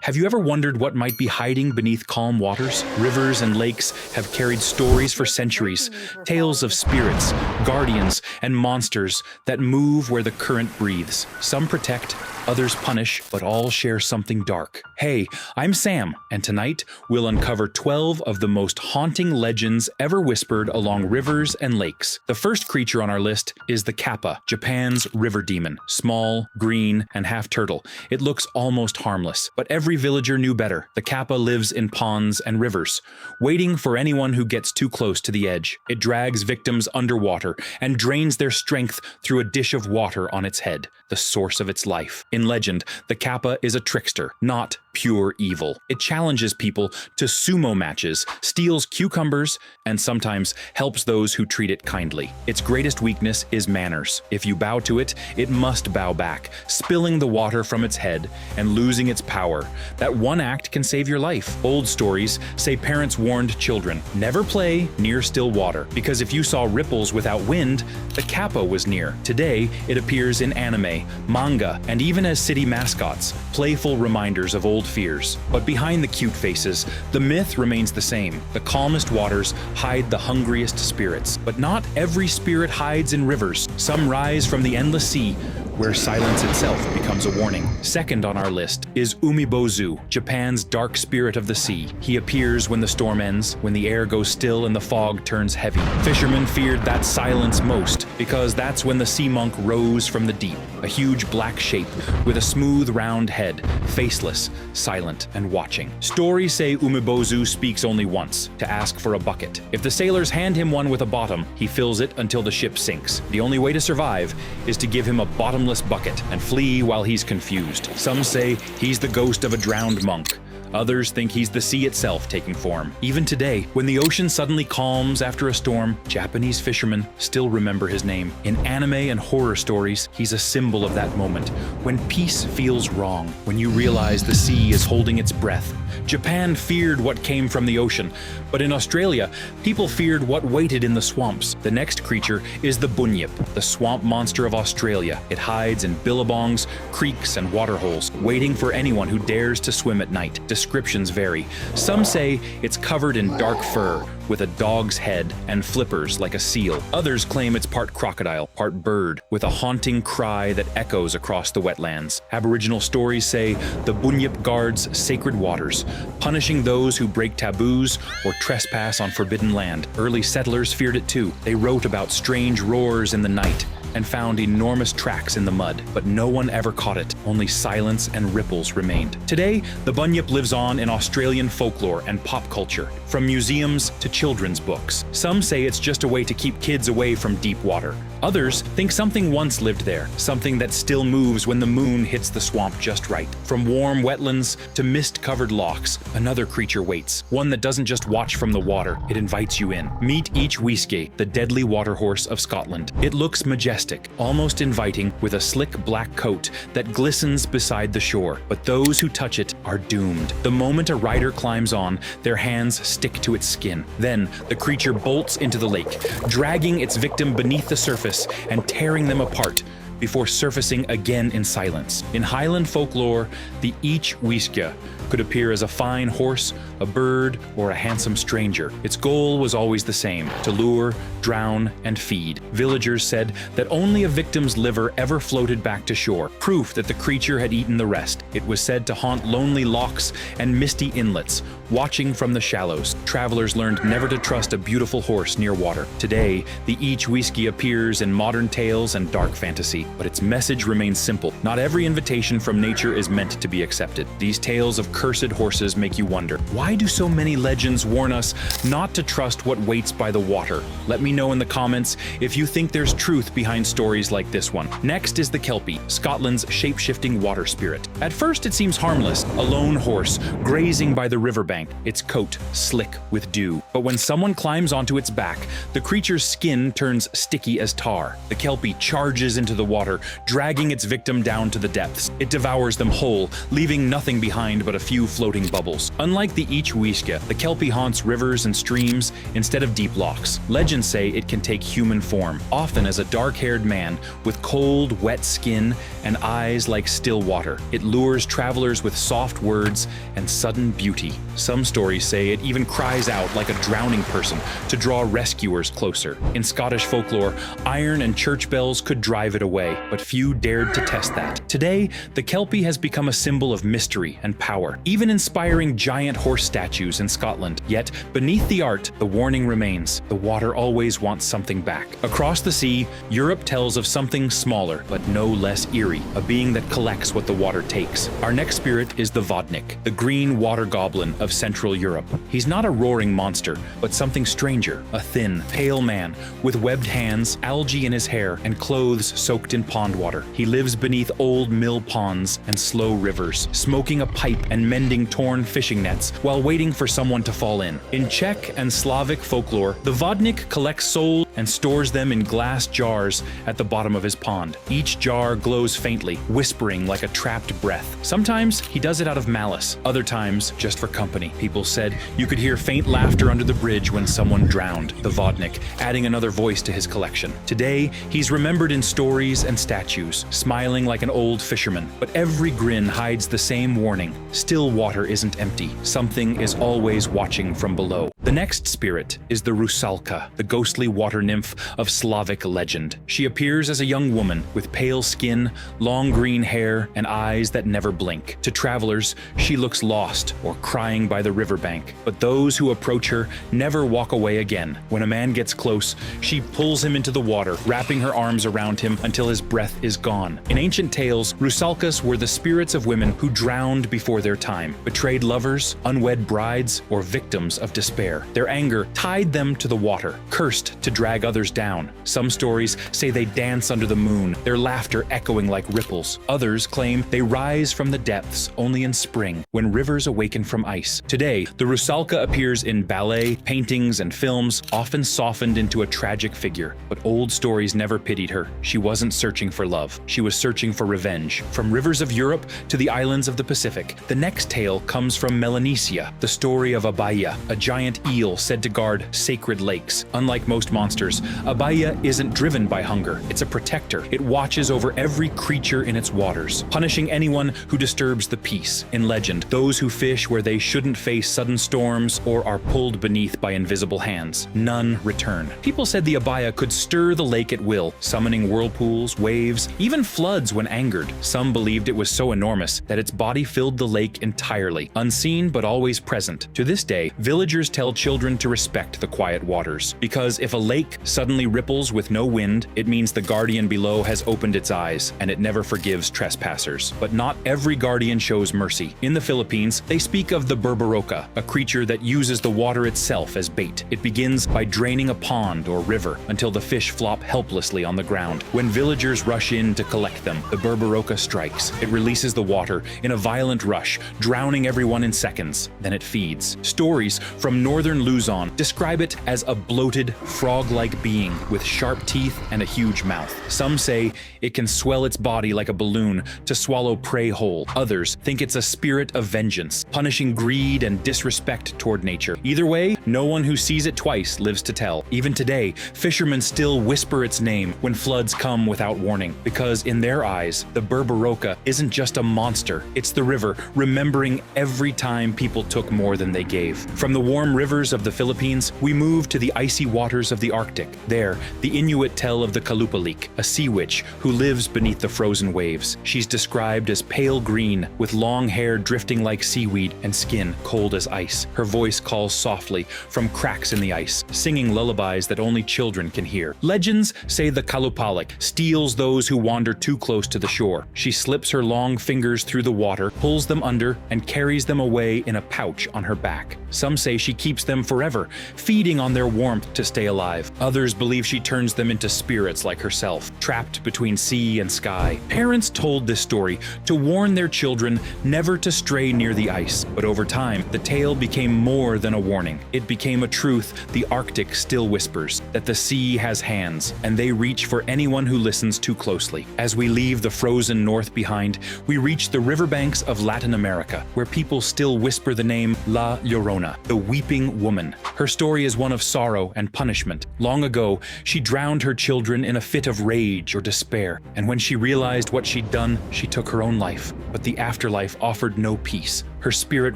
Have you ever wondered what might be hiding beneath calm waters? Rivers and lakes have carried stories for centuries, tales of spirits, guardians, and monsters that move where the current breathes. Some protect, others punish, but all share something dark. Hey, I'm Sam, and tonight we'll uncover 12 of the most haunting legends ever whispered along rivers and lakes. The first creature on our list is the Kappa, Japan's river demon. Small, green, and half turtle. It looks almost harmless, but every villager knew better. The Kappa lives in ponds and rivers, waiting for anyone who gets too close to the edge. It drags victims underwater and drains their strength through a dish of water on its head, the source of its life. In legend, the Kappa is a trickster, not pure evil. It challenges people to sumo matches, steals cucumbers, and sometimes helps those who treat it kindly. Its greatest weakness is manners. If you bow to it, it must bow back, spilling the water from its head and losing its power. That one act can save your life. Old stories say parents warned children, never play near still water, because if you saw ripples without wind, the Kappa was near. Today, it appears in anime, manga, and even as city mascots, playful reminders of old fears. But behind the cute faces, the myth remains the same. The calmest waters hide the hungriest spirits. But not every spirit hides in rivers. Some rise from the endless sea, where silence itself becomes a warning. Second on our list is Umi-bozu, Japan's dark spirit of the sea. He appears when the storm ends, when the air goes still and the fog turns heavy. Fishermen feared that silence most, because that's when the sea monk rose from the deep, a huge black shape with a smooth round head, faceless, silent, and watching. Stories say Umi-bozu speaks only once, to ask for a bucket. If the sailors hand him one with a bottom, he fills it until the ship sinks. The only way to survive is to give him a bottomless bucket and flee while he's confused. Some say he's the ghost of a drowned monk. Others think he's the sea itself taking form. Even today, when the ocean suddenly calms after a storm, Japanese fishermen still remember his name. In anime and horror stories, he's a symbol of that moment, when peace feels wrong, when you realize the sea is holding its breath. Japan feared what came from the ocean, but in Australia, people feared what waited in the swamps. The next creature is the Bunyip, the swamp monster of Australia. It hides in billabongs, creeks, and waterholes, waiting for anyone who dares to swim at night. Descriptions vary. Some say it's covered in dark fur, with a dog's head and flippers like a seal. Others claim it's part crocodile, part bird, with a haunting cry that echoes across the wetlands. Aboriginal stories say the Bunyip guards sacred waters, punishing those who break taboos or trespass on forbidden land. Early settlers feared it too. They wrote about strange roars in the night and found enormous tracks in the mud, but no one ever caught it. Only silence and ripples remained. Today, the Bunyip lives on in Australian folklore and pop culture, from museums to children's books. Some say it's just a way to keep kids away from deep water. Others think something once lived there, something that still moves when the moon hits the swamp just right. From warm wetlands to mist-covered lochs, another creature waits, one that doesn't just watch from the water, it invites you in. Meet Uisge, the deadly water horse of Scotland. It looks majestic, almost inviting, with a slick black coat that glistens beside the shore. But those who touch it are doomed. The moment a rider climbs on, their hands stick to its skin. Then, the creature bolts into the lake, dragging its victim beneath the surface and tearing them apart before surfacing again in silence. In Highland folklore, the Uisge could appear as a fine horse, a bird, or a handsome stranger. Its goal was always the same: to lure, drown, and feed. Villagers said that only a victim's liver ever floated back to shore, proof that the creature had eaten the rest. It was said to haunt lonely lochs and misty inlets, watching from the shallows. Travelers learned never to trust a beautiful horse near water. Today, the Uisge appears in modern tales and dark fantasy, but its message remains simple. Not every invitation from nature is meant to be accepted. These tales of cursed horses make you wonder, why do so many legends warn us not to trust what waits by the water? Let me know in the comments if you think there's truth behind stories like this one. Next is the Kelpie, Scotland's shape-shifting water spirit. At first it seems harmless, a lone horse grazing by the riverbank, its coat slick with dew. But when someone climbs onto its back, the creature's skin turns sticky as tar. The Kelpie charges into the water, dragging its victim down to the depths. It devours them whole, leaving nothing behind but a few floating bubbles. Unlike the Uisge, the Kelpie haunts rivers and streams instead of deep lochs. Legends say it can take human form, often as a dark-haired man with cold, wet skin and eyes like still water. It lures travelers with soft words and sudden beauty. Some stories say it even cries out like a drowning person to draw rescuers closer. In Scottish folklore, iron and church bells could drive it away, but few dared to test that. Today, the Kelpie has become a symbol of mystery and power, even inspiring giant horse statues in Scotland. Yet, beneath the art, the warning remains. The water always wants something back. Across the sea, Europe tells of something smaller, but no less eerie, a being that collects what the water takes. Our next spirit is the Vodnik, the green water goblin of Central Europe. He's not a roaring monster, but something stranger, a thin, pale man with webbed hands, algae in his hair, and clothes soaked in pond water. He lives beneath old mill ponds and slow rivers, smoking a pipe and mending torn fishing nets while waiting for someone to fall in. In Czech and Slavic folklore, the Vodnik collects souls and stores them in glass jars at the bottom of his pond. Each jar glows faintly, whispering like a trapped breath. Sometimes he does it out of malice, other times just for company. People said you could hear faint laughter under the bridge when someone drowned. The Vodnik, adding another voice to his collection. Today, he's remembered in stories and statues, smiling like an old fisherman. But every grin hides the same warning. Still water isn't empty. Something is always watching from below. The next spirit is the Rusalka, the ghostly water nymph of Slavic legend. She appears as a young woman with pale skin, long green hair, and eyes that never blink. To travelers, she looks lost or crying by the riverbank. But those who approach her never walk away again. When a man gets close, she pulls him into the water, wrapping her arms around him until his breath is gone. In ancient tales, Rusalkas were the spirits of women who drowned before their time, betrayed lovers, unwed brides, or victims of despair. Their anger tied them to the water, cursed to drag others down. Some stories say they dance under the moon, their laughter echoing like ripples. Others claim they rise from the depths only in spring, when rivers awaken from ice. Today, the Rusalka appears in ballet, paintings, and films, often softened into a tragic figure. But old stories never pitied her. She wasn't searching for love. She was searching for revenge. From rivers of Europe to the islands of the Pacific, the next tale comes from Melanesia, the story of Abaia, a giant eel said to guard sacred lakes. Unlike most monsters, Abaia isn't driven by hunger. It's a protector. It watches over every creature in its waters, punishing anyone who disturbs the peace. In legend, those who fish where they shouldn't face sudden storms or are pulled beneath by invisible hands, none return. People said the Abaia could stir the lake at will, summoning whirlpools, waves, even floods when angered. Some believed it was so enormous that its body filled the lake entirely, unseen but always present. To this day, villagers tell children to respect the quiet waters, because if a lake suddenly ripples with no wind, it means the guardian below has opened its eyes, and it never forgives trespassers. But not every guardian shows mercy. In the Philippines, they speak of the Buraroka, a creature that uses the water itself as bait. It begins by draining a pond or river until the fish flop helplessly on the ground. When villagers rush in to collect them, the Buraroka strikes. It releases the water in a violent rush, drowning everyone in seconds. Then it feeds. Stories from northern Luzon describe it as a bloated, frog-like being with sharp teeth and a huge mouth. Some say it can swell its body like a balloon to swallow prey whole. Others think it's a spirit of vengeance, punishing greed and disrespect toward nature. Either way, no one who sees it twice lives to tell. Even today, fishermen still whisper its name when floods come without warning, because in their eyes, the Buraroka isn't just a monster, it's the river, remembering every time people took more than they gave. From the warm rivers of the Philippines, we move to the icy waters of the Arctic. There, the Inuit tell of the Kalupalik, a sea witch who lives beneath the frozen waves. She's described as pale green, with long hair drifting like seaweed and skin cold as ice. Her voice calls softly from cracks in the ice, singing lullabies that only children can hear. Legends say the Kalupalik steals those who wander too close to the shore. She slips her long fingers through the water, pulls them under, and carries them away in a pouch on her back. Some say she keeps them forever, feeding on their warmth to stay alive. Others believe she turns them into spirits like herself, trapped between sea and sky. Parents told this story to warn their children never to stray near the ice, but over time, the tale became more than a warning. It became a truth the Arctic still whispers, that the sea has hands, and they reach for anyone who listens too closely. As we leave the frozen north behind, we reach the riverbanks of Latin America, where people still whisper the name La Llorona, the weeping woman. Her story is one of sorrow and punishment. Long ago, she drowned her children in a fit of rage or despair, and when she realized what she'd done, she took her own life. But the afterlife offered no peace. Her spirit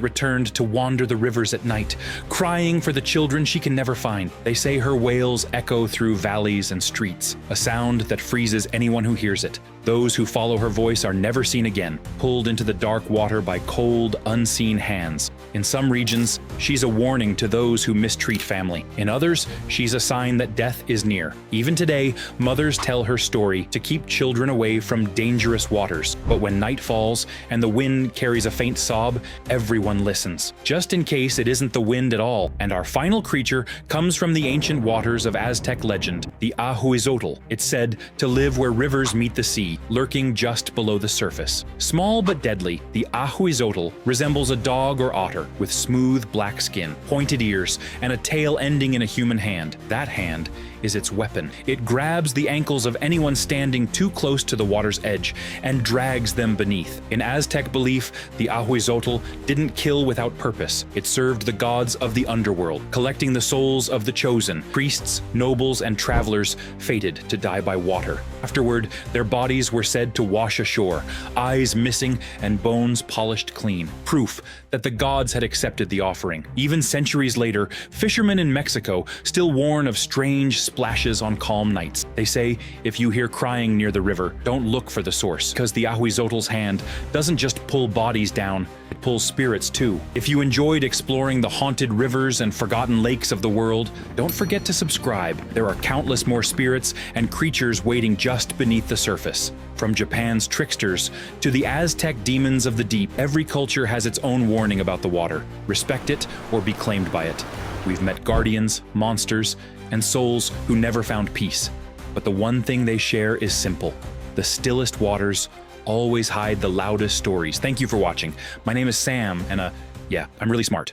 returned to wander the rivers at night, crying for the children she can never find. They say her wails echo through valleys and streets, a sound that freezes anyone who hears it. Those who follow her voice are never seen again, pulled into the dark water by cold, unseen hands. In some regions, she's a warning to those who mistreat family. In others, she's a sign that death is near. Even today, mothers tell her story to keep children away from dangerous waters. But when night falls and the wind carries a faint sob, everyone listens, just in case it isn't the wind at all. And our final creature comes from the ancient waters of Aztec legend, the Ahuizotl. It's said to live where rivers meet the sea, lurking just below the surface. Small but deadly, the Ahuizotl resembles a dog or otter with smooth black skin, pointed ears, and a tail ending in a human hand. That hand is its weapon. It grabs the ankles of anyone standing too close to the water's edge and drags them beneath. In Aztec belief, the Ahuizotl didn't kill without purpose. It served the gods of the underworld, collecting the souls of the chosen, priests, nobles, and travelers fated to die by water. Afterward, their bodies were said to wash ashore, eyes missing and bones polished clean, proof that the gods had accepted the offering. Even centuries later, fishermen in Mexico still warn of strange splashes on calm nights. They say, if you hear crying near the river, don't look for the source, because the Ahuizotl's hand doesn't just pull bodies down, it pulls spirits too. If you enjoyed exploring the haunted rivers and forgotten lakes of the world, don't forget to subscribe. There are countless more spirits and creatures waiting just beneath the surface. From Japan's tricksters to the Aztec demons of the deep, every culture has its own warning about the water. Respect it or be claimed by it. We've met guardians, monsters, and souls who never found peace. But the one thing they share is simple. The stillest waters always hide the loudest stories. Thank you for watching. My name is Sam, and I'm really smart.